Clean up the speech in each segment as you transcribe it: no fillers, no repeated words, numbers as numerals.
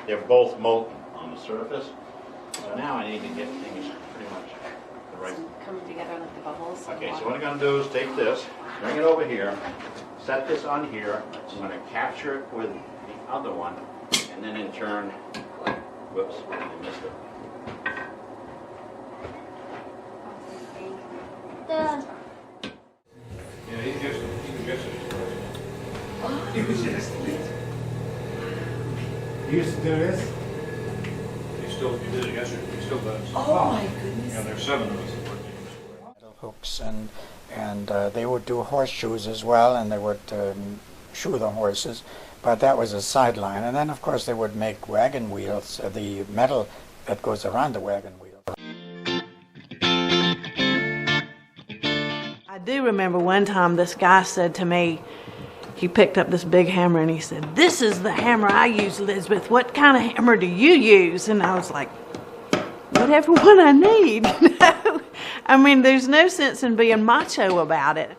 they're both molten on the surface. So now I need to get things pretty much the right. Coming together like the bubbles. Okay, so what I'm going to do is take this, bring it over here, set this on here. I'm going to capture it with the other one, and then in turn, whoops, I missed it. Yeah, he gets it. You used to do this? He did it yesterday, he still does. Oh my goodness. Yeah, there's 7 of us that work Metal hooks, and they would do horseshoes as well, and they would shoe the horses, but that was a sideline. And then of course they would make wagon wheels, the metal that goes around the wagon wheel. I do remember one time this guy said to me, he picked up this big hammer and he said, "This is the hammer I use, Elizabeth. What kind of hammer do you use?" And I was like, whatever one I need. I mean, there's no sense in being macho about it.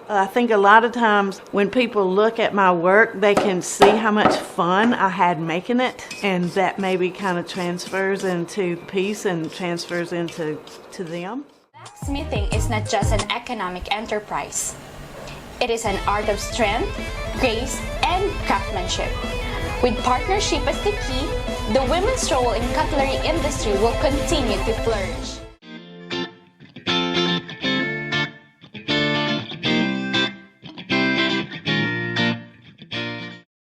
I think a lot of times when people look at my work, they can see how much fun I had making it, and that maybe kind of transfers into the piece and transfers into them. Blacksmithing is not just an economic enterprise. It is an art of strength, grace, and craftsmanship. With partnership as the key, the women's role in cutlery industry will continue to flourish.